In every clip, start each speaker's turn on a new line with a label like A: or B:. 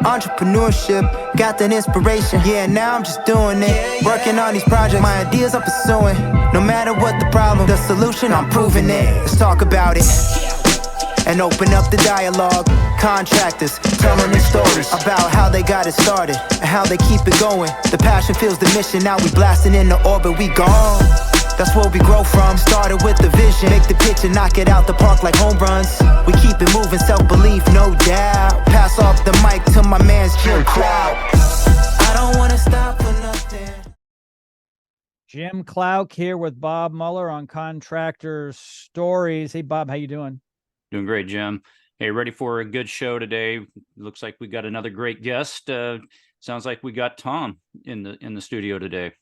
A: Entrepreneurship, got that inspiration. Yeah, now I'm just doing it. Working on these projects, my ideas I'm pursuing. No matter what the problem, the solution, I'm proving it. Let's talk about it and open up the dialogue. Contractors, telling their stories about how they got it started and how they keep it going. The passion fuels the mission, now we blasting into orbit, we gone. That's where we grow from. Started with the vision, make the pitch and knock it out the park like home runs. We keep it moving, self-belief, no doubt. Pass off the mic to my man's Jim Cloud. I don't wanna stop for nothing.
B: Jim Cloud here with Bob Mueller on Contractors Stories. Hey, Bob, how you doing?
C: Doing great, Jim. Hey, ready for a good show today? Looks like we got another great guest. Sounds like we got Tom in the studio today.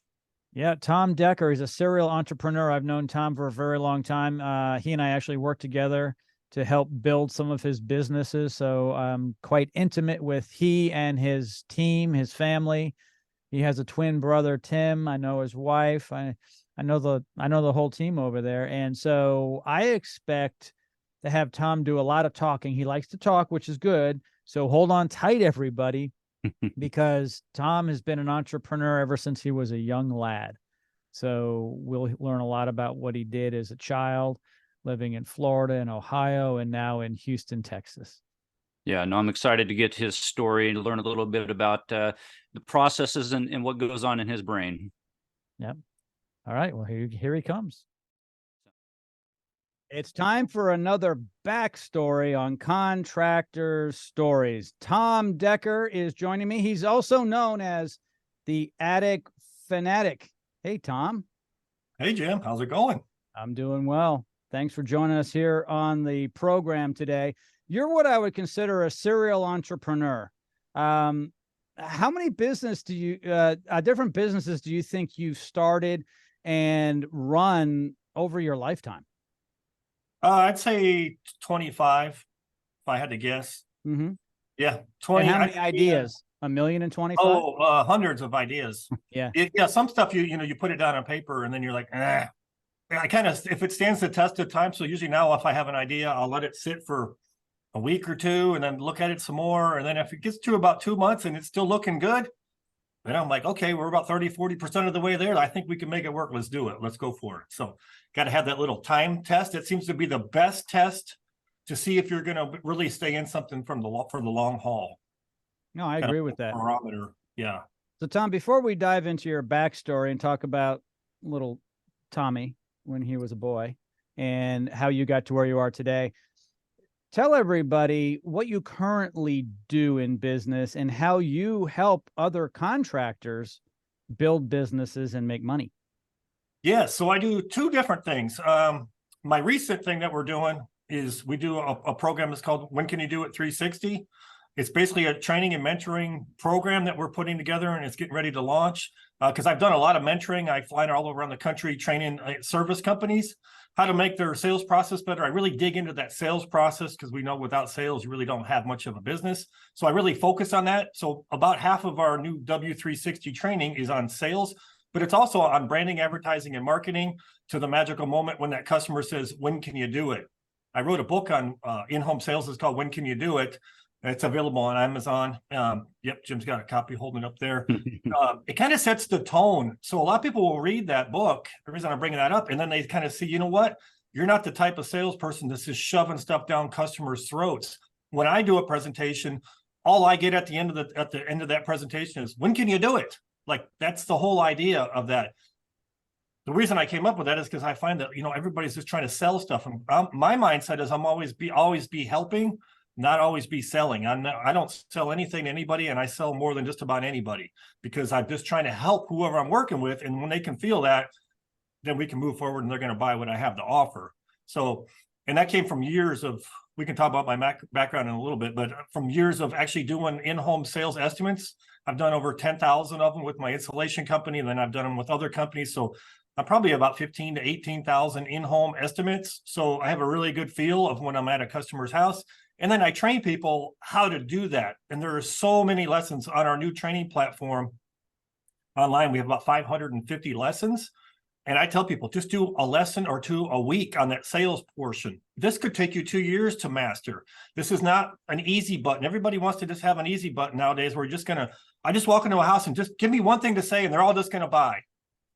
B: Yeah, Tom Decker. He's a serial entrepreneur. I've known Tom for a very long time. He and I actually worked together to help build some of his businesses. So I'm quite intimate with he and his team, his family. He has a twin brother, Tim. I know his wife. I know the whole team over there. And so I expect to have Tom do a lot of talking. He likes to talk, which is good. So hold on tight, everybody, because Tom has been an entrepreneur ever since he was a young lad. So we'll learn a lot about what he did as a child, living in Florida and Ohio, and now in Houston, Texas.
C: Yeah, no, I'm excited to get his story and learn a little bit about the processes and what goes on in his brain.
B: Yep. All right. Well, here he comes. It's time for another backstory on Contractors Stories. Tom Decker is joining me. He's also known as the Attic Fanatic. Hey, Tom.
D: Hey, Jim. How's it going?
B: I'm doing well. Thanks for joining us here on the program today. You're what I would consider a serial entrepreneur. How many different businesses do you think you've started and run over your lifetime?
D: I'd say 25, if I had to guess.
B: Mm-hmm.
D: Yeah, 20.
B: And how many ideas? 1,025,000?
D: Oh, hundreds of ideas.
B: Yeah.
D: Yeah, some stuff you put it down on paper and then you're like, I kind of, if it stands the test of time. So usually now if I have an idea, I'll let it sit for a week or two and then look at it some more. And then if it gets to about 2 months and it's still looking good, then I'm like, okay, we're about 30-40% of the way there. I think we can make it work. Let's do it. Let's go for it. So got to have that little time test. It seems to be the best test to see if you're going to really stay in something for the long haul.
B: No, I agree with that.
D: Barometer. Yeah.
B: So Tom, before we dive into your backstory and talk about little Tommy when he was a boy and how you got to where you are today, tell everybody what you currently do in business and how you help other contractors build businesses and make money.
D: Yeah, so I do two different things. My recent thing that we're doing is we do a program that's called When Can You Do It 360. It's basically a training and mentoring program that we're putting together, and it's getting ready to launch. Because I've done a lot of mentoring. I fly all around the country training service companies how to make their sales process better. I really dig into that sales process because we know without sales, you really don't have much of a business. So I really focus on that. So about half of our new W360 training is on sales, but it's also on branding, advertising, and marketing to the magical moment when that customer says, when can you do it? I wrote a book on in-home sales. It's called When Can You Do It? It's available on Amazon. Yep, Jim's got a copy holding up there. It kind of sets the tone. So a lot of people will read that book. The reason I'm bringing that up, and then they kind of see, you know what? You're not the type of salesperson that's just shoving stuff down customers' throats. When I do a presentation, all I get at the end of that presentation is, when can you do it? Like, that's the whole idea of that. The reason I came up with that is because I find that, everybody's just trying to sell stuff. And my mindset is I'm always be helping, not always be selling. I don't sell anything to anybody, and I sell more than just about anybody because I'm just trying to help whoever I'm working with. And when they can feel that, then we can move forward and they're going to buy what I have to offer. So, and that came from years of, we can talk about my background in a little bit, but from years of actually doing in-home sales estimates. I've done over 10,000 of them with my installation company, and then I've done them with other companies. So I'm probably about 15 to 18,000 in-home estimates. So I have a really good feel of when I'm at a customer's house. And then I train people how to do that. And there are so many lessons on our new training platform online. We have about 550 lessons. And I tell people, just do a lesson or two a week on that sales portion. This could take you 2 years to master. This is not an easy button. Everybody wants to just have an easy button nowadays where I just walk into a house and just give me one thing to say and they're all just going to buy.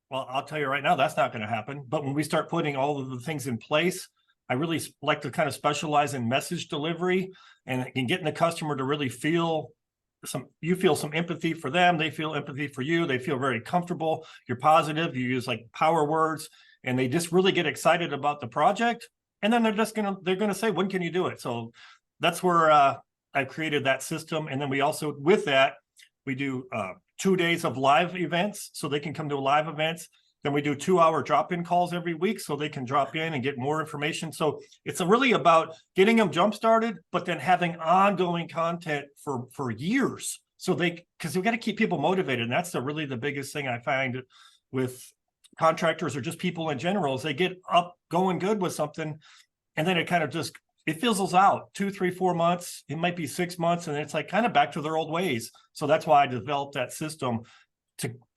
D: Well, I'll tell you right now, that's not going to happen. But when we start putting all of the things in place, I really like to kind of specialize in message delivery and getting the customer to really feel some empathy for them. They feel empathy for you. They feel very comfortable. You're positive. You use like power words, and they just really get excited about the project. And then they're going to say, when can you do it? So that's where I created that system. And then we also, with that, we do 2 days of live events, so they can come to live events. Then we do 2-hour drop-in calls every week, so they can drop in and get more information. So it's really about getting them jump-started, but then having ongoing content for years. So because we've got to keep people motivated. And that's really the biggest thing I find with contractors or just people in general, is they get up going good with something, and then it kind of just, it fizzles out 2, 3, 4 months. It might be 6 months, and it's like kind of back to their old ways. So that's why I developed that system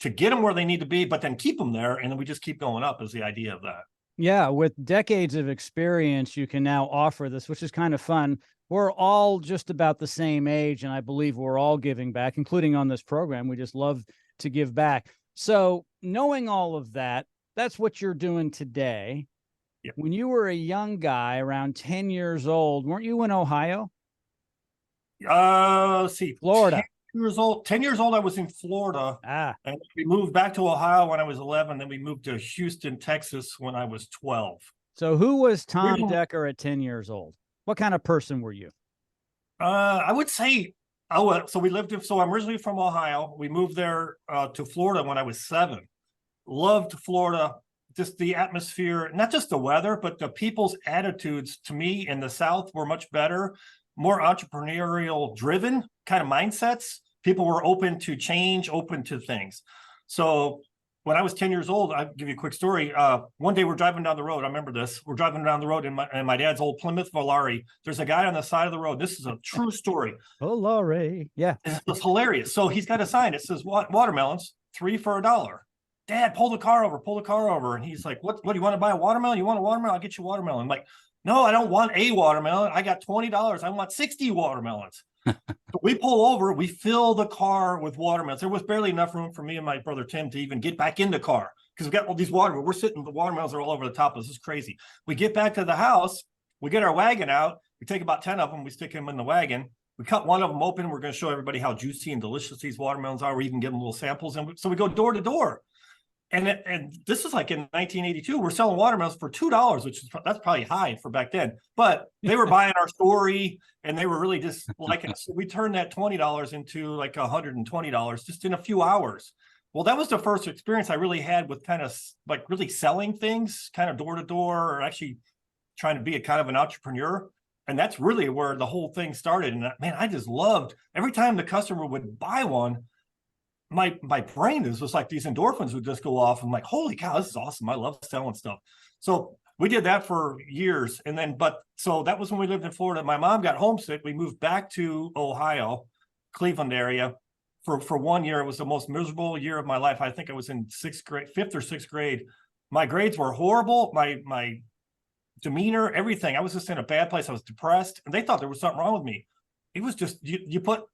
D: to get them where they need to be, but then keep them there. And then we just keep going up is the idea of that.
B: Yeah. With decades of experience, you can now offer this, which is kind of fun. We're all just about the same age, and I believe we're all giving back, including on this program. We just love to give back. So knowing all of that, that's what you're doing today.
D: Yep.
B: When you were a young guy around 10 years old, weren't you in Ohio?
D: Let's see.
B: Florida.
D: 10 years old, I was in Florida. And we moved back to Ohio when I was 11. Then we moved to Houston, Texas when I was 12.
B: So who was Tom Decker at 10 years old? What kind of person were you?
D: I would say, so I'm originally from Ohio. We moved there to Florida when I was 7. Loved Florida, just the atmosphere, not just the weather, but the people's attitudes to me in the South were much better, more entrepreneurial driven kind of mindsets. People were open to change, open to things. So when I was 10 years old, I'll give you a quick story. One day we're driving down the road. I remember this. We're driving down the road in my dad's old Plymouth Volare. There's a guy on the side of the road. This is a true story.
B: Volare. Yeah.
D: It's hilarious. So he's got a sign. It says watermelons, 3 for $1. Dad, pull the car over. And he's like, what do you want to buy a watermelon? You want a watermelon? I'll get you a watermelon. I'm like, no, I don't want a watermelon. I got $20. I want 60 watermelons. So we pull over, we fill the car with watermelons. There was barely enough room for me and my brother Tim to even get back in the car because we got all these watermelons. We're sitting, the watermelons are all over the top of us. This is crazy. We get back to the house, we get our wagon out, we take about 10 of them, we stick them in the wagon. We cut one of them open. We're going to show everybody how juicy and delicious these watermelons are. We even give them little samples. And so we go door to door. And this is like in 1982, we're selling watermelons for $2, that's probably high for back then. But they were buying our story, and they were really just liking it. So we turned that $20 into like $120 just in a few hours. Well, that was the first experience I really had with kind of like really selling things, kind of door to door, or actually trying to be a kind of an entrepreneur. And that's really where the whole thing started. And man, I just loved every time the customer would buy one. My brain is just like these endorphins would just go off. I'm like, holy cow, this is awesome. I love selling stuff. So we did that for years. And then, so that was when we lived in Florida. My mom got homesick. We moved back to Ohio, Cleveland area for 1 year. It was the most miserable year of my life. I think I was in 5th or 6th grade. My grades were horrible. My demeanor, everything. I was just in a bad place. I was depressed, and they thought there was something wrong with me. It was just, you put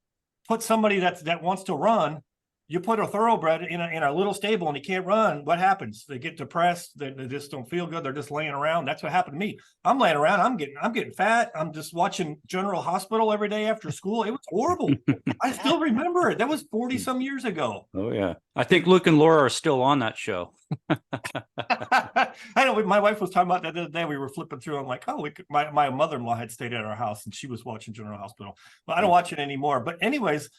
D: somebody that wants to run. You put a thoroughbred in a little stable and he can't run. What happens? They get depressed. They just don't feel good. They're just laying around. That's what happened to me. I'm laying around. I'm getting fat. I'm just watching General Hospital every day after school. It was horrible. I still remember it. That was 40 some years ago.
C: Oh yeah. I think Luke and Laura are still on that show.
D: I know. My wife was talking about that the other day. We were flipping through. I'm like, oh, my mother-in-law had stayed at our house and she was watching General Hospital. But I don't watch it anymore. But anyways,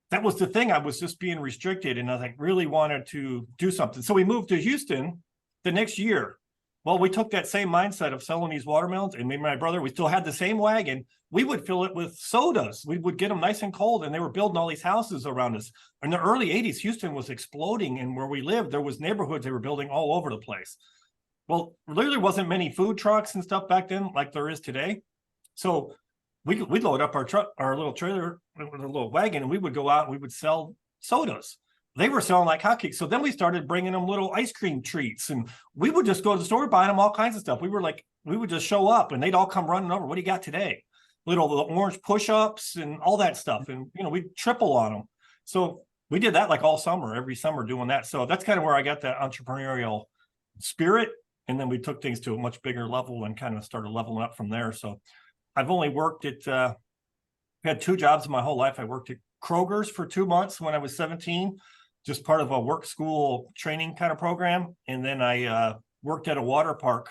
D: that was the thing. I was just being restricted, and I really wanted to do something. So we moved to Houston the next year. Well, we took that same mindset of selling these watermelons, and me and my brother, we still had the same wagon. We would fill it with sodas. We would get them nice and cold, and they were building all these houses around us. In the early 80s, Houston was exploding, and where we lived, there was neighborhoods they were building all over the place. Well, there really wasn't many food trucks and stuff back then like there is today. So we'd load up our little trailer, a little wagon, and we would go out and we would sell sodas. they were selling like hotcakes. So then we started bringing them little ice cream treats, and we would just go to the store, buying them all kinds of stuff. We would just show up and they'd all come running over. What do you got today? The orange push-ups and all that stuff. And, we'd triple on them. So we did that like all summer, every summer doing that. So that's kind of where I got that entrepreneurial spirit. And then we took things to a much bigger level and kind of started leveling up from there. So I've only worked at, had 2 jobs in my whole life. I worked at Kroger's for 2 months when I was 17, just part of a work school training kind of program. And then I worked at a water park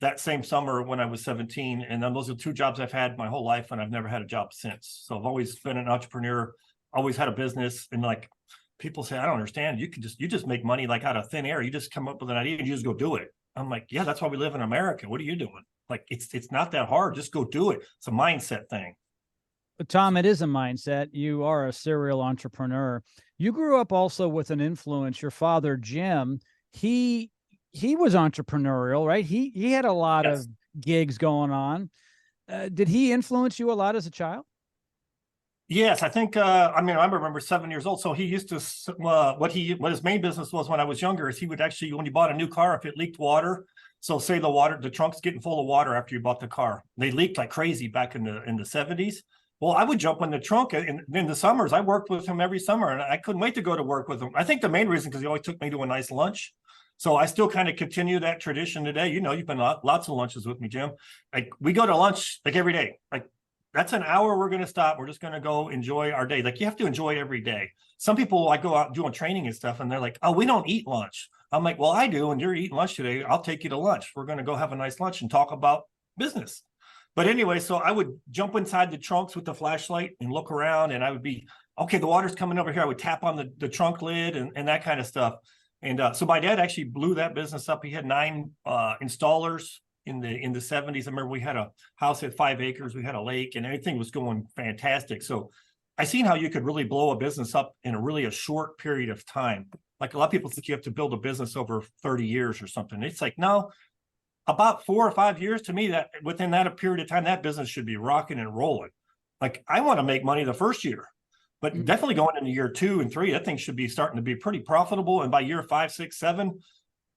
D: that same summer when I was 17. And then those are 2 jobs I've had my whole life, and I've never had a job since. So I've always been an entrepreneur, always had a business. And like people say, I don't understand. You just make money like out of thin air. You just come up with an idea and you just go do it. I'm like, yeah, that's why we live in America. What are you doing? Like, it's not that hard. Just go do it. It's a mindset thing.
B: But Tom, it is a mindset. You are a serial entrepreneur. You grew up also with an influence. Your father, Jim, he was entrepreneurial, right? He had a lot
D: Yes.
B: of gigs going on. Did he influence you a lot as a child?
D: Yes, I think, I remember 7 years old. So he used to, what his main business was when I was younger is he would actually, when you bought a new car, if it leaked water, so say the trunk's getting full of water after you bought the car, they leaked like crazy back in the 70s. Well, I would jump in the trunk in the summers. I worked with him every summer, and I couldn't wait to go to work with him. I think the main reason, because he always took me to a nice lunch. So I still kind of continue that tradition today. You've been lots of lunches with me, Jim. Like, we go to lunch like every day. Like, that's an hour we're going to stop. We're just going to go enjoy our day. Like, you have to enjoy every day. Some people, I go out doing training and stuff, and they're like, oh, we don't eat lunch. I'm like, well, I do. And you're eating lunch today. I'll take you to lunch. We're going to go have a nice lunch and talk about business. But anyway, so I would jump inside the trunks with the flashlight and look around, and I would be, okay, the water's coming over here. I would tap on the trunk lid and that kind of stuff. And so my dad actually blew that business up. He had 9 installers in the 70s. I remember we had a house at 5 acres. We had a lake, and everything was going fantastic. So I seen how you could really blow a business up in a short period of time. Like, a lot of people think you have to build a business over 30 years or something. It's like, no, about 4 or 5 years, to me, that within that period of time, that business should be rocking and rolling. Like, I want to make money the first year, but definitely going into year 2 and 3, that thing should be starting to be pretty profitable. And by year 5, 6, 7,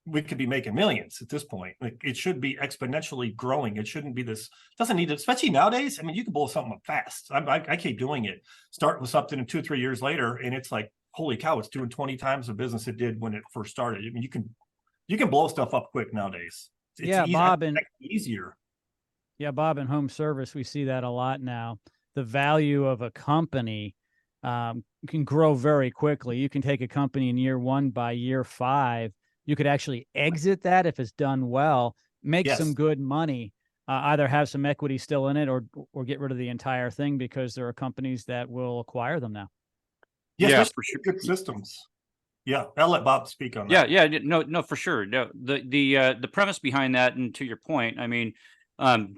D: we could be making millions at this point. Like, it should be exponentially growing. It shouldn't be this, doesn't need it, especially nowadays. I mean, you can blow something up fast. I keep doing it. Start with something and 2 or 3 years later, and it's like, holy cow, it's doing 20 times the business it did when it first started. I mean, you can blow stuff up quick nowadays. It's
B: Yeah,
D: easy,
B: Bob,
D: easier.
B: Yeah, Bob, in home service, we see that a lot now. The value of a company can grow very quickly. You can take a company in year 1, by year 5, you could actually exit that if it's done well, make some good money, either have some equity still in it or get rid of the entire thing, because there are companies that will acquire them now.
D: Yes,
C: Yeah,
D: there's
C: for sure.
D: good systems. Yeah, I'll let Bob speak on that.
C: Yeah, no, for sure. No, the premise behind that, and to your point, I mean,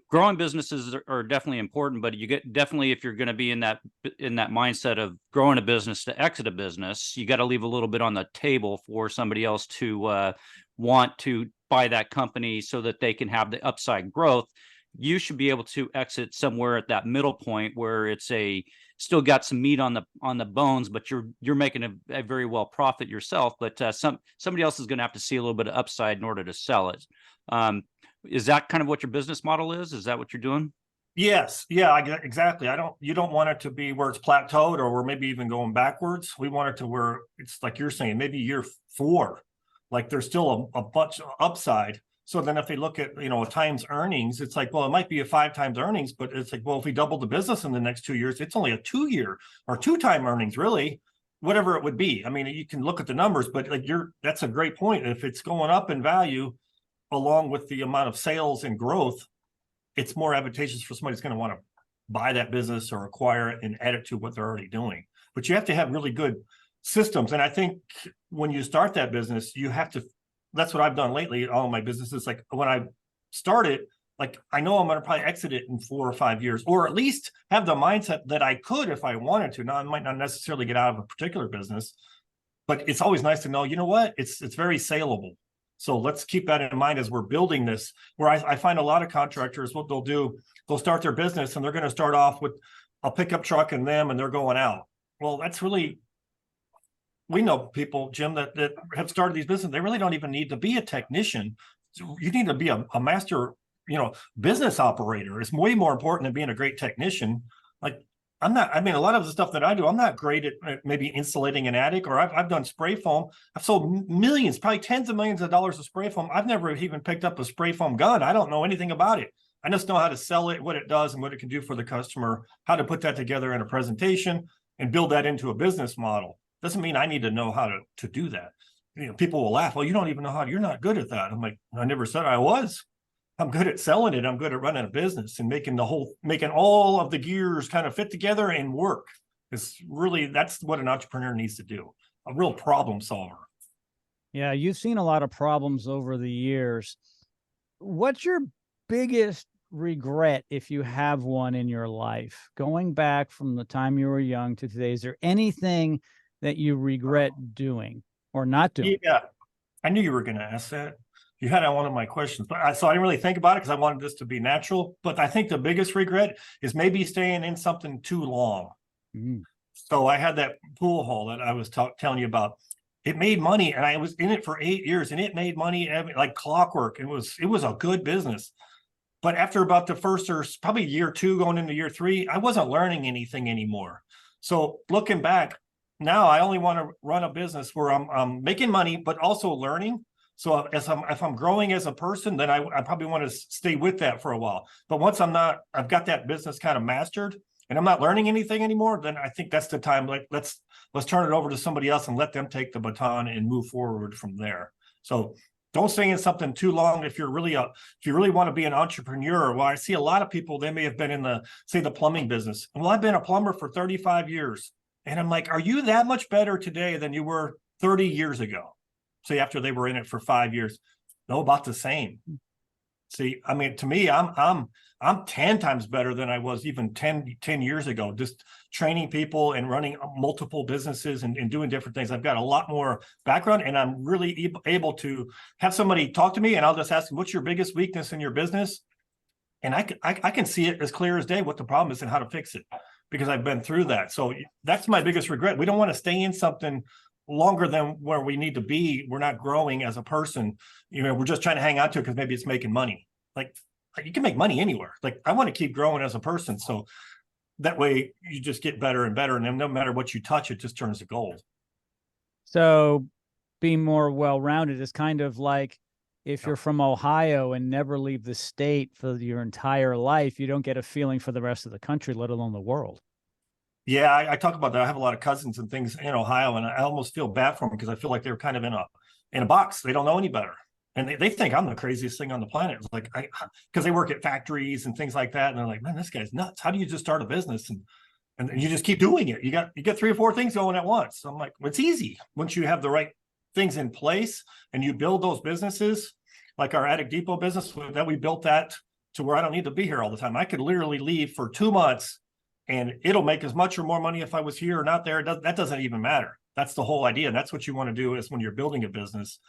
C: growing businesses are definitely important, but definitely, if you're going to be in that mindset of growing a business to exit a business, you got to leave a little bit on the table for somebody else to want to buy that company so that they can have the upside growth. You should be able to exit somewhere at that middle point where it's still got some meat on the bones, but you're making a very well profit yourself. But somebody else is going to have to see a little bit of upside in order to sell it. Is that kind of what your business model is? Is that what you're doing?
D: Yes. Yeah, exactly. You don't want it to be where it's plateaued or we're maybe even going backwards. We want it to where it's like you're saying, maybe year 4, like there's still a bunch of upside. So then if they look at, a times earnings, it's like, well, it might be a 5 times earnings, but it's like, well, if we double the business in the next 2 years, it's only a 2-year or 2-time earnings, really, whatever it would be. I mean, you can look at the numbers, but like that's a great point. If it's going up in value along with the amount of sales and growth, it's more advantageous for somebody that's going to want to buy that business or acquire it and add it to what they're already doing. But you have to have really good systems. And I think when you start that business, you have to, that's what I've done lately. All of my businesses, like when I started, like I know I'm going to probably exit it in 4 or 5 years, or at least have the mindset that I could if I wanted to. Now, I might not necessarily get out of a particular business, but it's always nice to know, you know what, it's very saleable. So let's keep that in mind as we're building this, where I find a lot of contractors, what they'll do, they'll start their business and they're going to start off with a pickup truck and they're going out. Well, that's really, we know people, Jim, that have started these businesses. They really don't even need to be a technician. So you need to be a master, business operator. It's way more important than being a great technician. Like I'm not, I mean, a lot of the stuff that I do, I'm not great at maybe insulating an attic, or I've done spray foam. I've sold millions, probably tens of millions of dollars of spray foam. I've never even picked up a spray foam gun. I don't know anything about it. I just know how to sell it, what it does and what it can do for the customer, how to put that together in a presentation and build that into a business model. Doesn't mean I need to know how to do that. People will laugh. Well, you don't even know how you're not good at that. I'm like, I never said I was. I'm good at selling it. I'm good at running a business and making all of the gears kind of fit together and work. It's really, that's what an entrepreneur needs to do. A real problem solver.
B: Yeah. You've seen a lot of problems over the years. What's your biggest regret, if you have one in your life, going back from the time you were young to today? Is there anything that you regret doing or not doing?
D: Yeah. I knew you were going to ask that. You had on one of my questions, but so I didn't really think about it because I wanted this to be natural. But I think the biggest regret is maybe staying in something too long.
B: Mm.
D: So I had that pool hall that I was telling you about. It made money, and I was in it for 8 years, and it made money like clockwork. It was a good business. But after about the first or probably year 2 going into year 3, I wasn't learning anything anymore. So looking back, now I only want to run a business where I'm making money, but also learning. So if I'm growing as a person, then I probably want to stay with that for a while. But once I've got that business kind of mastered and I'm not learning anything anymore, then I think that's the time. Like let's turn it over to somebody else and let them take the baton and move forward from there. So don't stay in something too long. If you really want to be an entrepreneur, well, I see a lot of people, they may have been in the plumbing business. Well, I've been a plumber for 35 years. And I'm like, are you that much better today than you were 30 years ago? See, after they were in it for 5 years, no, about the same. See, I mean, to me, I'm 10 times better than I was even 10 years ago, just training people and running multiple businesses and doing different things. I've got a lot more background, and I'm really able to have somebody talk to me, and I'll just ask them, what's your biggest weakness in your business? And I can see it as clear as day what the problem is and how to fix it, because I've been through that. So that's my biggest regret. We don't want to stay in something longer than where we need to be. We're not growing as a person. We're just trying to hang on to it because maybe it's making money. Like you can make money anywhere. Like I want to keep growing as a person. So that way you just get better and better. And then no matter what you touch, it just turns to gold.
B: So being more well-rounded is kind of like if you're from Ohio and never leave the state for your entire life, you don't get a feeling for the rest of the country, let alone the world.
D: Yeah, I talk about that. I have a lot of cousins and things in Ohio, and I almost feel bad for them because I feel like they're kind of in a box. They don't know any better. And they think I'm the craziest thing on the planet. It's like, because they work at factories and things like that. And they're like, man, this guy's nuts. How do you just start a business? And you just keep doing it. You get 3 or 4 things going at once. So I'm like, well, it's easy. Once you have the right things in place and you build those businesses, like our Attic Depot business, that we built that to where I don't need to be here all the time. I could literally leave for 2 months and it'll make as much or more money if I was here or not there. That doesn't even matter. That's the whole idea. And that's what you want to do is when you're building a business,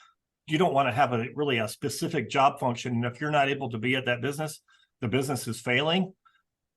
D: you don't want to have a specific job function. And if you're not able to be at that business, the business is failing.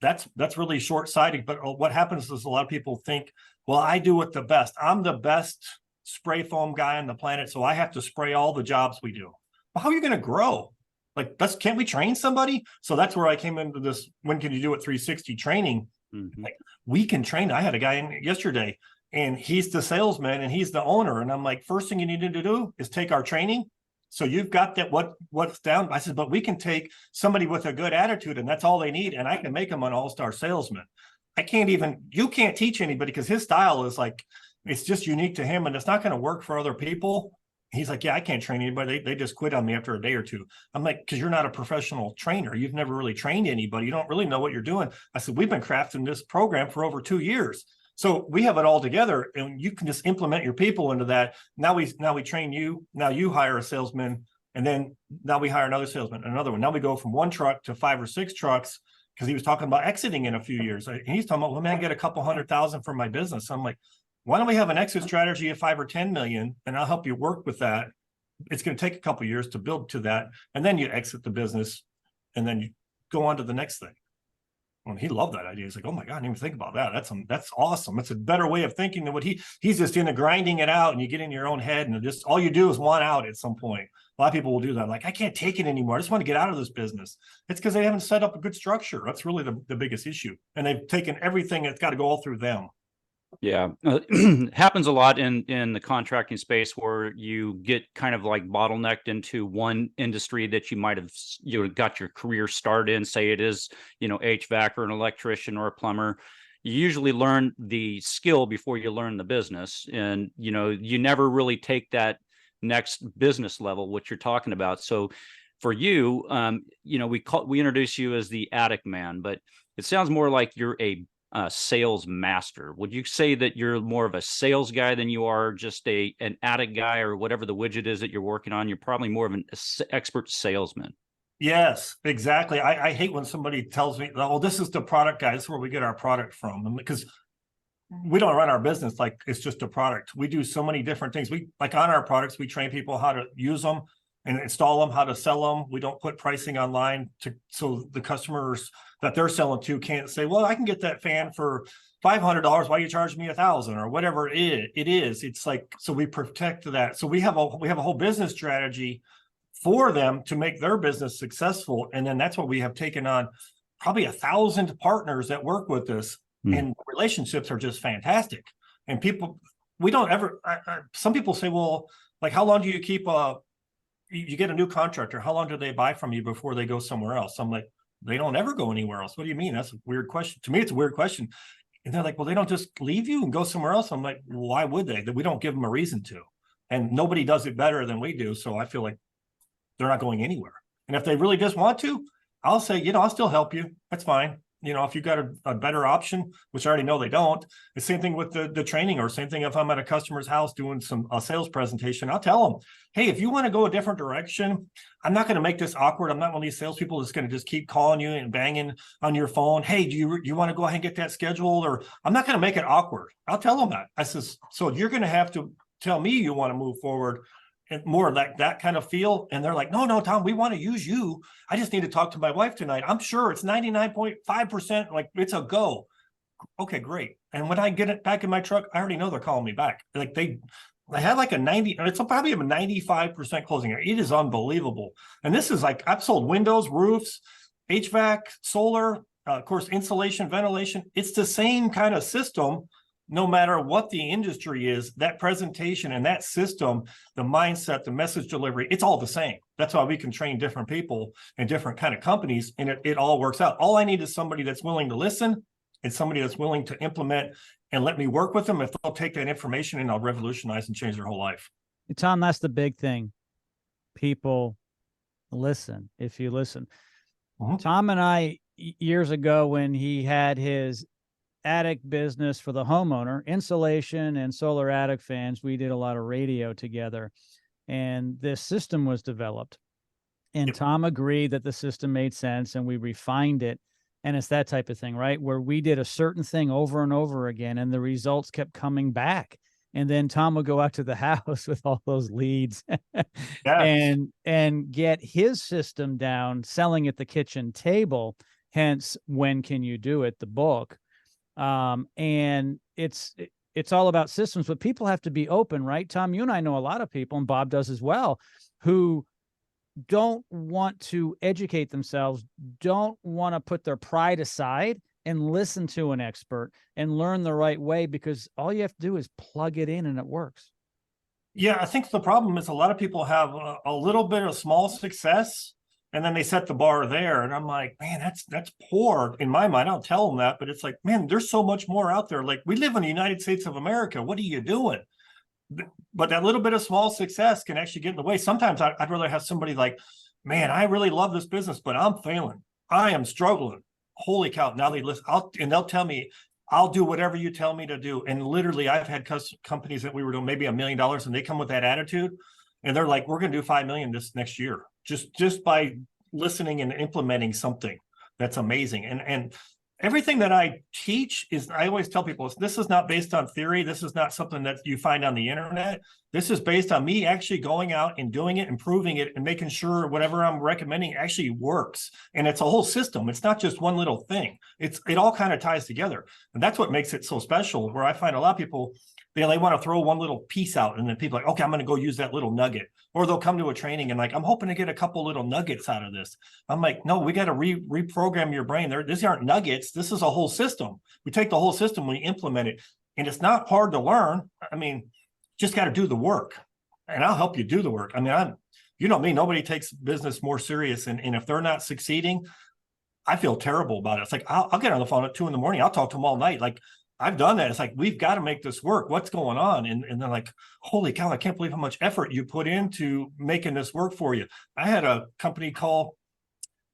D: That's really short-sighted. But what happens is a lot of people think, well, I do it the best. I'm the best spray foam guy on the planet, so I have to spray all the jobs we do. Well, how are you going to grow? Like, can't we train somebody? So that's where I came into this, when can you do it 360 training? Mm-hmm. Like, we can train. I had a guy in yesterday, and he's the salesman and he's the owner. And I'm like, first thing you need to do is take our training. So you've got that what's down. I said, but we can take somebody with a good attitude, and that's all they need, and I can make them an all-star salesman. You can't teach anybody because his style is like, it's just unique to him, and it's not going to work for other people. He's like, yeah, I can't train anybody. They just quit on me after a day or two. I'm like, because you're not a professional trainer. You've never really trained anybody. You don't really know what you're doing. I said, we've been crafting this program for over 2 years. So we have it all together, and you can just implement your people into that. Now we train you. Now you hire a salesman, and then now we hire another salesman, another one. Now we go from 1 truck to 5 or 6 trucks, because he was talking about exiting in a few years. And he's talking about, well, man, I get a couple $100,000 from my business. I'm like, why don't we have an exit strategy of 5 or 10 million, and I'll help you work with that. It's going to take a couple of years to build to that, and then you exit the business, and then you go on to the next thing. Well, he loved that idea. He's like, oh my God, I didn't even think about that. That's awesome. It's a better way of thinking than what he's just into grinding it out, and you get in your own head, and just all you do is want out at some point. A lot of people will do that. Like, I can't take it anymore. I just want to get out of this business. It's because they haven't set up a good structure. That's really the biggest issue. And they've taken everything that's got to go all through them.
C: Yeah, happens a lot in the contracting space where you get kind of like bottlenecked into one industry that you might have got your career started in. Say it is HVAC or an electrician or a plumber. You usually learn the skill before you learn the business, and you never really take that next business level, what you're talking about. So for you, we introduce you as the attic man, but it sounds more like you're a sales master. Would you say that you're more of a sales guy than you are just an attic guy, or whatever the widget is that you're working on? You're probably more of an expert salesman.
D: Yes, exactly. I hate when somebody tells me, "Oh, this is the product guy. This is where we get our product from," because we don't run our business like it's just a product. We do so many different things. We like on our products, we train people how to use them and install them, how to sell them. We don't put pricing online so the customers that they're selling to can't say, well, I can get that fan for $500. Why you charge me $1,000 or whatever it is. It's like, so we protect that. So we have a whole business strategy for them to make their business successful. And then that's what we have taken on, probably 1,000 partners that work with us. And relationships are just fantastic. And people, we don't ever, some people say, well, like, how long do you keep you get a new contractor, how long do they buy from you before they go somewhere else? I'm like, they don't ever go anywhere else. What do you mean? That's a weird question. To me, it's a weird question. And they're like, well, they don't just leave you and go somewhere else. I'm like, why would they? That we don't give them a reason to. And nobody does it better than we do. So I feel like they're not going anywhere. And if they really just want to, I'll say, I'll still help you. That's fine. If you've got a better option, which I already know they don't, the same thing with the training, or same thing if I'm at a customer's house doing a sales presentation, I'll tell them, hey, if you want to go a different direction, I'm not going to make this awkward. I'm not one of these salespeople that's going to just keep calling you and banging on your phone. Hey, do you want to go ahead and get that scheduled? Or I'm not going to make it awkward. I'll tell them that. I says, so you're going to have to tell me you want to move forward. And more like that kind of feel. And they're like, no, Tom, we want to use you. I just need to talk to my wife tonight. I'm sure it's 99.5%. Like, it's a go. Okay, great. And when I get it back in my truck, I already know they're calling me back. Like they have like it's probably a 95% closing rate. It is unbelievable. And this is like, I've sold windows, roofs, HVAC, solar, of course, insulation, ventilation. It's the same kind of system. No matter what the industry is, that presentation and that system, the mindset, the message delivery, it's all the same. That's why we can train different people in different kind of companies, and it all works out. All I need is somebody that's willing to listen and somebody that's willing to implement and let me work with them. If they'll take that information and I'll revolutionize and change their whole life.
B: Tom, that's the big thing. People listen. If you listen. Tom and I, years ago, when he had his attic business for the homeowner, insulation and solar attic fans, we did a lot of radio together, and this system was developed, and Tom agreed that the system made sense, and we refined it. And it's that type of thing, right? Where we did a certain thing over and over again, and the results kept coming back. And then Tom would go out to the house with all those leads and get his system down, selling at the kitchen table. Hence, When Can You Do It? The book. And it's all about systems, but people have to be open, right? Tom, you and I know a lot of people, and Bob does as well, who don't want to educate themselves, don't want to put their pride aside and listen to an expert and learn the right way, because all you have to do is plug it in and it works.
D: Yeah, I think the problem is a lot of people have a little bit of small success, and then they set the bar there. And I'm like, man, that's poor in my mind. I'll tell them that, but it's like, man, there's so much more out there. Like, we live in the United States of America. What are you doing? But that little bit of small success can actually get in the way. Sometimes I'd rather have somebody like, man, I really love this business, but I'm failing. I am struggling. Holy cow. Now they listen, and they'll tell me, I'll do whatever you tell me to do. And literally, I've had companies that we were doing maybe $1 million, and they come with that attitude, and they're like, we're going to do 5 million this next year. Just by listening and implementing something. That's amazing. And everything that I teach is, I always tell people, this is not based on theory. This is not something that you find on the internet. This is based on me actually going out and doing it, improving it, and making sure whatever I'm recommending actually works. And it's a whole system. It's not just one little thing. It all kind of ties together. And that's what makes it so special, where I find a lot of people, they want to throw one little piece out, and then people are like, okay, I'm going to go use that little nugget. Or they'll come to a training and like, I'm hoping to get a couple little nuggets out of this. I'm like, no, we got to reprogram your brain. These aren't nuggets. This is a whole system. We take the whole system, we implement it, and it's not hard to learn. I mean, just got to do the work, and I'll help you do the work. I mean, you know me, nobody takes business more serious. And if they're not succeeding, I feel terrible about it. It's like, I'll get on the phone at 2 a.m. I'll talk to them all night. Like, I've done that. It's like, we've got to make this work. What's going on? And they're like, holy cow, I can't believe how much effort you put into making this work for you. I had a company call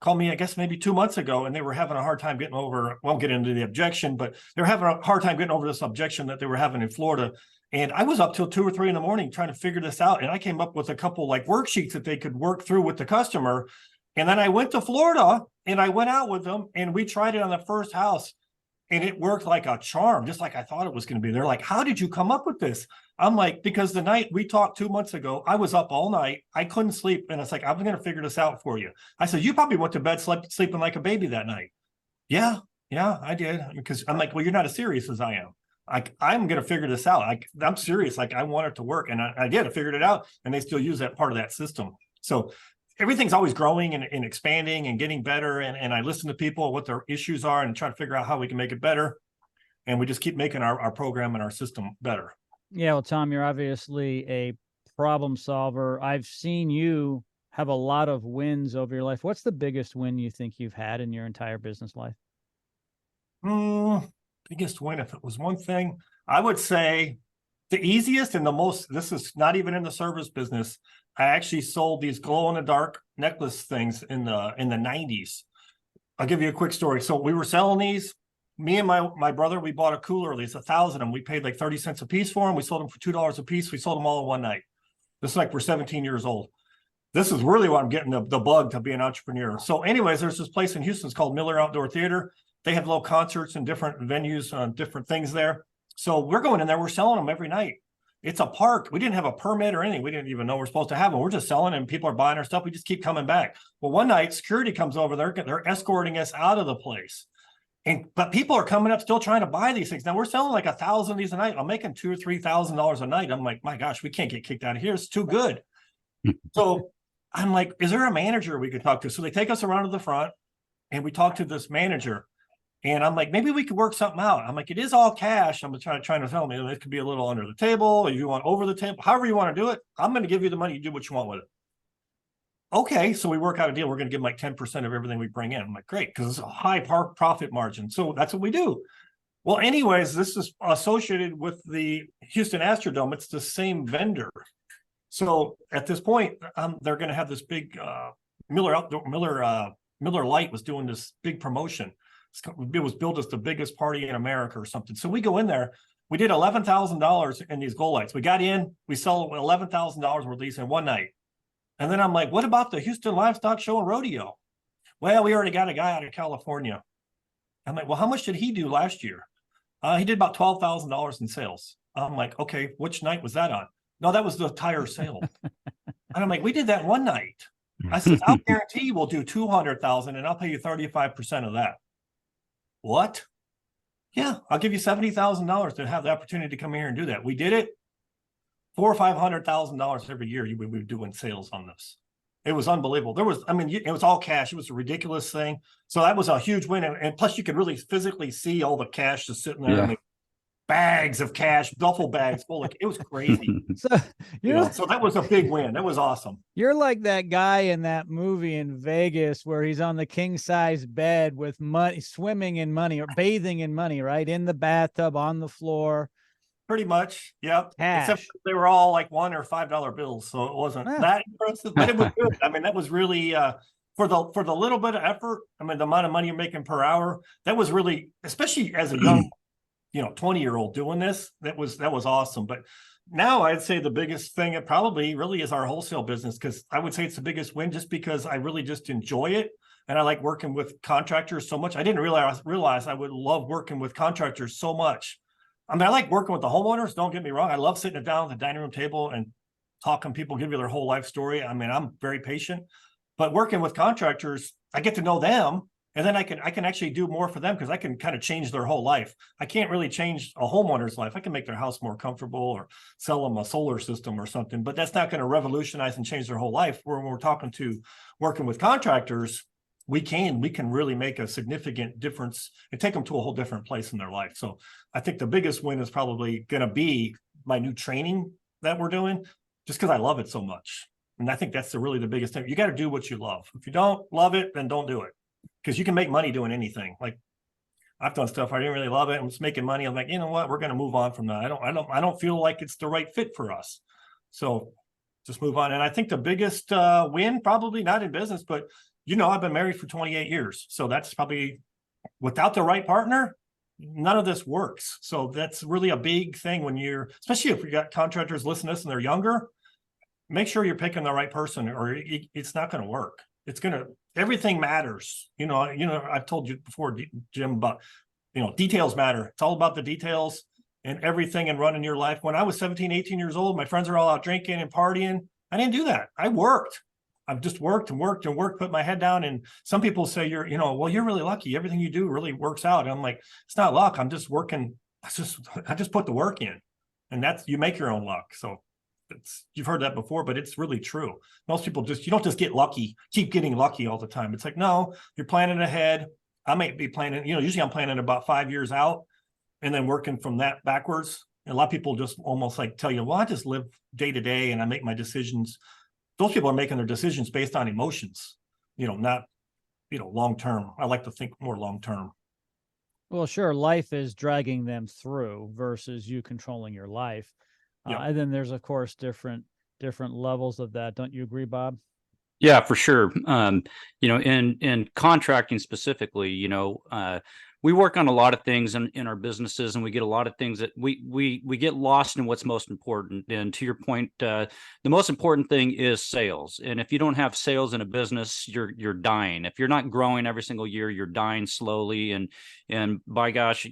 D: me, I guess maybe 2 months ago, and they were having a hard time getting over, won't get into the objection, but they're having a hard time getting over this objection that they were having in Florida. And I was up till 2 or 3 a.m. trying to figure this out. And I came up with a couple like worksheets that they could work through with the customer. And then I went to Florida and I went out with them and we tried it on the first house, and it worked like a charm, just like I thought it was going to be. They're like, how did you come up with this? I'm like, because the night we talked 2 months ago, I was up all night. I couldn't sleep. And it's like, I'm going to figure this out for you. I said, you probably went to bed sleeping like a baby that night. Yeah, I did. Because I'm like, well, you're not as serious as I am. I'm going to figure this out. I'm serious. Like, I want it to work. And I did. I figured it out. And they still use that part of that system. So everything's always growing and expanding and getting better. And I listen to people, what their issues are, and try to figure out how we can make it better. And we just keep making our program and our system better.
B: Yeah, well, Tom, you're obviously a problem solver. I've seen you have a lot of wins over your life. What's the biggest win you think you've had in your entire business life?
D: Biggest win, if it was one thing, I would say the easiest and the most, this is not even in the service business. I actually sold these glow in the dark necklace things in the 90s. I'll give you a quick story. So we were selling these. Me and my brother, we bought a cooler, at least 1,000 of them. We paid like 30 cents a piece for them. We sold them for $2 a piece. We sold them all in one night. This is like, we're 17 years old. This is really what I'm getting the bug to be an entrepreneur. So anyways, there's this place in Houston. It's called Miller Outdoor Theater. They have little concerts and different venues on different things there. So we're going in there. We're selling them every night. It's a park. We didn't have a permit or anything. We didn't even know we're supposed to have them. We're just selling and people are buying our stuff. We just keep coming back. Well, one night security comes over there. They're escorting us out of the place. But people are coming up still trying to buy these things. Now we're selling like 1,000 of these a night. I'm making $2,000 or $3,000 a night. I'm like, my gosh, we can't get kicked out of here. It's too good. So I'm like, is there a manager we could talk to? So they take us around to the front and we talk to this manager. And I'm like, maybe we could work something out. I'm like, it is all cash. I'm trying to tell me it could be a little under the table. If you want over the table, however you want to do it, I'm going to give you the money. You do what you want with it. Okay, so we work out a deal. We're going to give them like 10% of everything we bring in. I'm like, great, because it's a high profit margin. So that's what we do. Well, anyways, this is associated with the Houston Astrodome. It's the same vendor. So at this point, they're going to have this big Miller Lite was doing this big promotion. It was billed as the biggest party in America or something. So we go in there. We did $11,000 in these glow lights. We got in. We sold $11,000 worth of these in one night. And then I'm like, what about the Houston Livestock Show and Rodeo? Well, we already got a guy out of California. I'm like, well, how much did he do last year? He did about $12,000 in sales. I'm like, okay, which night was that on? No, that was the entire sale. And I'm like, we did that one night. I said, I'll guarantee you we'll do 200,000 and I'll pay you 35% of that. What? Yeah, I'll give you $70,000 to have the opportunity to come here and do that. We did it. $400,000 or $500,000 every year we were doing sales on this. It was unbelievable. It was all cash. It was a ridiculous thing. So that was a huge win. And plus you could really physically see all the cash just sitting there. Yeah. Bags of cash, duffel bags full of, it was crazy. So that was a big win. That was awesome.
B: You're like that guy in that movie in Vegas where he's on the king size bed with money, swimming in money or bathing in money, right? In the bathtub, on the floor.
D: Pretty much. Yep.
B: Cash.
D: Except they were all like $1 or $5 bills. So it wasn't that impressive, but it was good. I mean, that was really, for the little bit of effort, I mean, the amount of money you're making per hour, that was really, especially as a young 20-year-old doing this, that was awesome. But now I'd say the biggest thing, it probably really is our wholesale business, because I would say it's the biggest win just because I really just enjoy it. And I like working with contractors so much. I didn't realize I would love working with contractors so much I mean, I like working with the homeowners. Don't get me wrong. I love sitting down at the dining room table and talking. People give you their whole life story. I mean, I'm very patient, but working with contractors, I get to know them, and then I can actually do more for them because I can kind of change their whole life. I can't really change a homeowner's life. I can make their house more comfortable or sell them a solar system or something, but that's not going to revolutionize and change their whole life. When we're working with contractors, we can really make a significant difference and take them to a whole different place in their life. So I think the biggest win is probably going to be my new training that we're doing, just because I love it so much. And I think that's really the biggest thing. You got to do what you love. If you don't love it, then don't do it, because you can make money doing anything. Like, I've done stuff I didn't really love it. I'm just making money. I'm like, you know what? We're going to move on from that. I don't feel like it's the right fit for us. So just move on. And I think the biggest win, probably not in business, but I've been married for 28 years. So that's probably, without the right partner, none of this works. So that's really a big thing when especially if you got contractors listening to this and they're younger, make sure you're picking the right person, or it's not going to work. Everything matters. I've told you before, Jim, about, details matter. It's all about the details and everything and running your life. When I was 17, 18 years old, my friends are all out drinking and partying. I didn't do that. I worked. I've just worked and worked and worked, put my head down. And some people say you're really lucky. Everything you do really works out. And I'm like, it's not luck. I'm just working. I just put the work in, and you make your own luck. So you've heard that before, but it's really true. Most people you don't just get lucky, keep getting lucky all the time. It's like, no, you're planning ahead. I might be planning, usually I'm planning about 5 years out and then working from that backwards. And a lot of people just almost like tell you, well, I just live day to day and I make my decisions. Those people are making their decisions based on emotions, not, long term. I like to think more long term.
B: Well, sure. Life is dragging them through versus you controlling your life.
D: Yeah.
B: And then there's, of course, different levels of that. Don't you agree, Bob?
C: Yeah, for sure. In contracting specifically, we work on a lot of things in our businesses, and we get a lot of things that we get lost in what's most important. And to your point, the most important thing is sales. And if you don't have sales in a business, you're dying. If you're not growing every single year, you're dying slowly. And by gosh,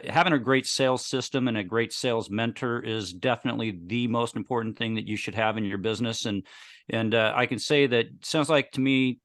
C: having a great sales system and a great sales mentor is definitely the most important thing that you should have in your business. And I can say that sounds like to me,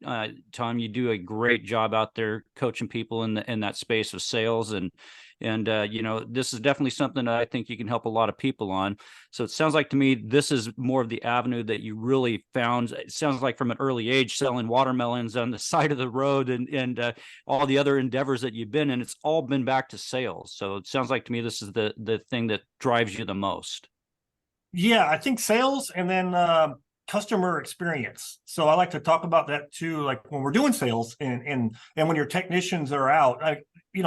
C: Tom, you do a great job out there coaching people in that space of sales. And this is definitely something that I think you can help a lot of people on. So it sounds like to me, this is more of the avenue that you really found. It sounds like from an early age, selling watermelons on the side of the road and all the other endeavors that you've been in, it's all been back to sales. So it sounds like to me, this is the thing that drives you the most.
D: Yeah, I think sales, and then customer experience. So I like to talk about that too. Like when we're doing sales and when your technicians are out,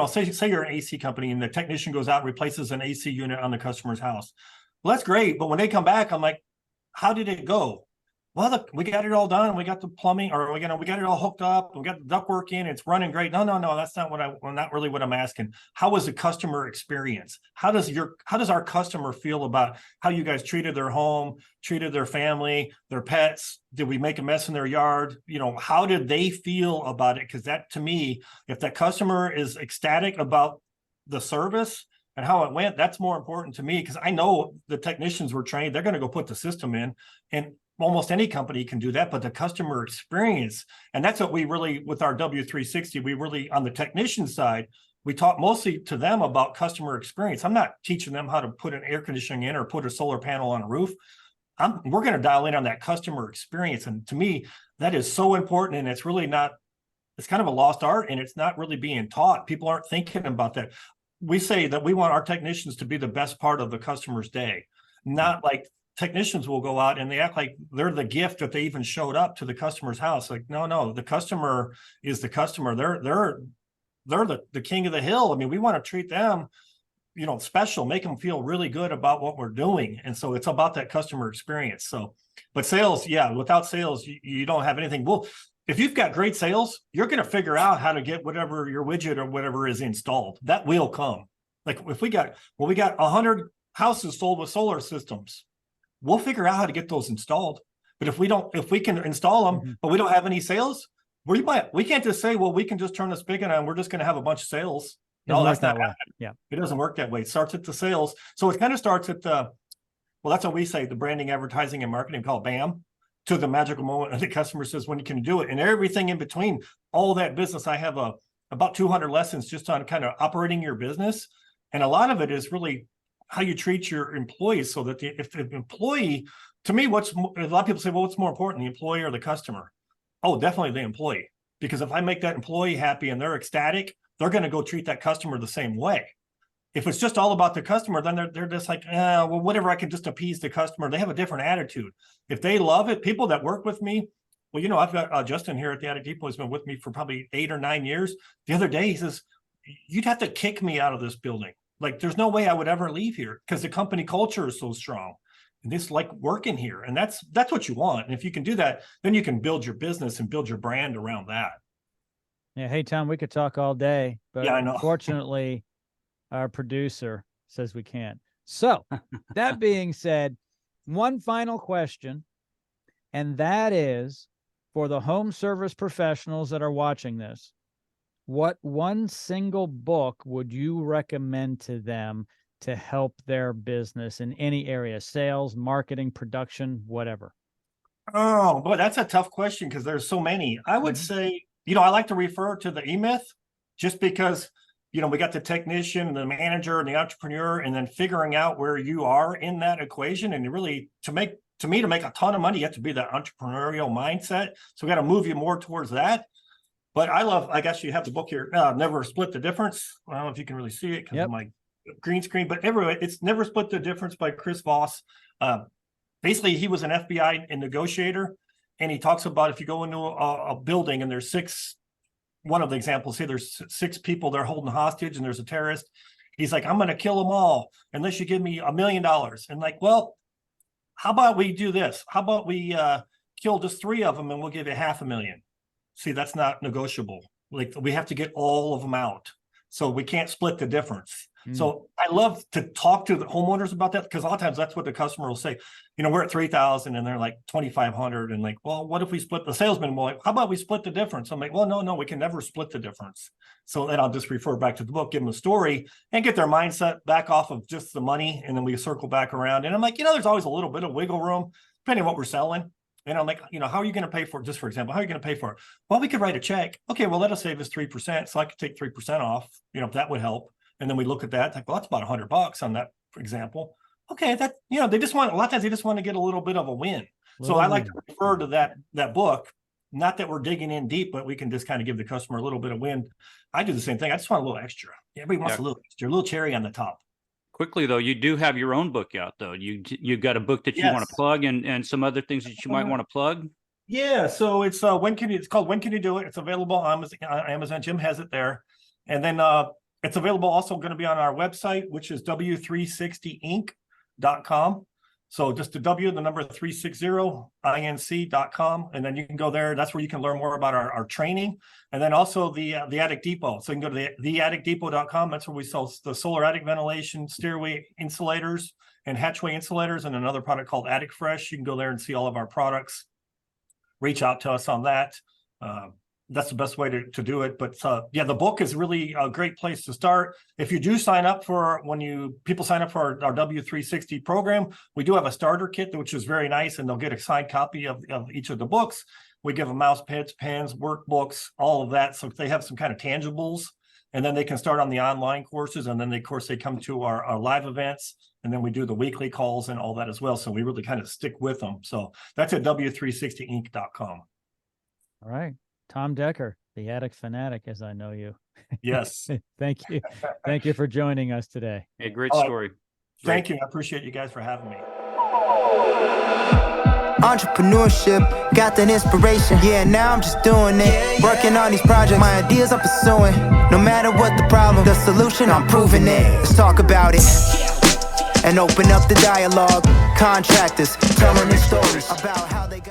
D: say you're an AC company and the technician goes out and replaces an AC unit on the customer's house. Well, that's great. But when they come back, I'm like, how did it go? Well, look, we got it all done. We got the plumbing, or we got it all hooked up. We got the ductwork in. It's running great. No, that's not not really what I'm asking. How was the customer experience? How does our customer feel about how you guys treated their home, treated their family, their pets? Did we make a mess in their yard? How did they feel about it? Because that, to me, if that customer is ecstatic about the service and how it went, that's more important to me, because I know the technicians were trained. They're going to go put the system in, and almost any company can do that, but the customer experience, and that's what we really, with our W360, we really, on the technician side, we talk mostly to them about customer experience. I'm not teaching them how to put an air conditioning in or put a solar panel on a roof. We're going to dial in on that customer experience. And to me, that is so important. And it's really not, it's kind of a lost art, and it's not really being taught. People aren't thinking about that. We say that we want our technicians to be the best part of the customer's day, not like technicians will go out and they act like they're the gift that they even showed up to the customer's house. Like, no, the customer is the customer. They're the king of the hill. I mean, we want to treat them, special, make them feel really good about what we're doing. And so it's about that customer experience. So, but sales, yeah, without sales, you don't have anything. Well, if you've got great sales, you're going to figure out how to get whatever your widget or whatever is installed. That will come. Like if we got 100 houses sold with solar systems, we'll figure out how to get those installed. But if we can install them, but we don't have any sales, we can't just say, well, we can just turn the spigot on. We're just going to have a bunch of sales.
B: Doesn't
D: No,
B: work
D: that's not
B: that way.
D: happening.
B: Yeah.
D: It doesn't work that way. It starts at the sales. So it kind of starts at the, well, that's what we say, the branding, advertising, and marketing, called BAM, to the magical moment. And the customer says, when you can do it, and everything in between, all that business. I have about 200 lessons just on kind of operating your business. And a lot of it is really how you treat your employees, so that if the employee, to me, a lot of people say, well, what's more important, the employee or the customer? Oh, definitely the employee. Because if I make that employee happy and they're ecstatic, they're going to go treat that customer the same way. If it's just all about the customer, then they're just like, well, whatever, I can just appease the customer. They have a different attitude. If they love it, people that work with me, well, I've got Justin here at the Attic Depot. He's been with me for probably 8 or 9 years. The other day, he says, you'd have to kick me out of this building. Like, there's no way I would ever leave here, because the company culture is so strong. And it's like working here. And that's what you want. And if you can do that, then you can build your business and build your brand around that.
B: Yeah. Hey, Tom, we could talk all day, but
D: Yeah, I know.
B: unfortunately, our producer says we can't. So that being said, one final question, and that is for the home service professionals that are watching this. What one single book would you recommend to them to help their business in any area, sales, marketing, production, whatever?
D: Oh, boy, that's a tough question, because there's so many. I would say, I like to refer to the E-Myth, just because, we got the technician, the manager, and the entrepreneur, and then figuring out where you are in that equation. And really, to make a ton of money, you have to be that entrepreneurial mindset. So we got to move you more towards that. But I guess you have the book here, Never Split the Difference. I don't know if you can really see it because of my green screen, but everywhere, it's Never Split the Difference by Chris Voss. Basically, he was an FBI negotiator, and he talks about, if you go into a building and there's one of the examples here, there's 6 people they're holding hostage and there's a terrorist. He's like, I'm going to kill them all unless you give me $1 million. And like, well, how about we do this? How about we kill just 3 of them and we'll give you $500,000? See, that's not negotiable. Like, we have to get all of them out. So we can't split the difference. So I love to talk to the homeowners about that, because a lot of times that's what the customer will say. We're at 3,000 and they're like 2,500, and like, well, what if we split the salesman? Well, like, how about we split the difference? I'm like, well, no, we can never split the difference. So then I'll just refer back to the book, give them a story, and get their mindset back off of just the money. And then we circle back around. And I'm like, there's always a little bit of wiggle room depending on what we're selling. And I'm like, how are you going to pay for it? Just for example, how are you going to pay for it? Well, we could write a check. Okay, well, that'll save us 3%. So I could take 3% off, if that would help. And then we look at that, like, well, that's about $100 on that, for example. Okay, that, they just want, a lot of times they just want to get a little bit of a win. So I like to refer to that book, not that we're digging in deep, but we can just kind of give the customer a little bit of win. I do the same thing. I just want a little extra. Everybody wants a little extra, a little cherry on the top.
C: Quickly, though, you do have your own book out, though. You've got a book that you want to plug, and some other things that you might want to plug.
D: Yeah, so it's called When Can You Do It? It's available on Amazon. Jim has it there. And then it's available, also going to be on our website, which is w360inc.com. So just the W, the number 360inc.com. And then you can go there. That's where you can learn more about our training. And then also the Attic Depot. So you can go to theatticdepot.com. That's where we sell the solar attic ventilation, stairway insulators, and hatchway insulators, and another product called Attic Fresh. You can go there and see all of our products. Reach out to us on that. That's the best way to do it. But the book is really a great place to start. If you do sign up people sign up for our W360 program, we do have a starter kit, which is very nice, and they'll get a signed copy of each of the books. We give them mouse pads, pens, workbooks, all of that. So if they have some kind of tangibles, and then they can start on the online courses. And then, of course, they come to our live events, and then we do the weekly calls and all that as well. So we really kind of stick with them. So that's at w360inc.com.
B: All right. Tom Decker, the Attic Fanatic, as I know you.
D: Yes.
B: Thank you. Thank you for joining us today.
C: A great story.
D: Thank you. I appreciate you guys for having me.
A: Entrepreneurship, got that inspiration. Yeah, now I'm just doing it. Working on these projects, my ideas I'm pursuing. No matter what the problem, the solution, I'm proving it. Let's talk about it and open up the dialogue. Contractors, telling their stories about how they got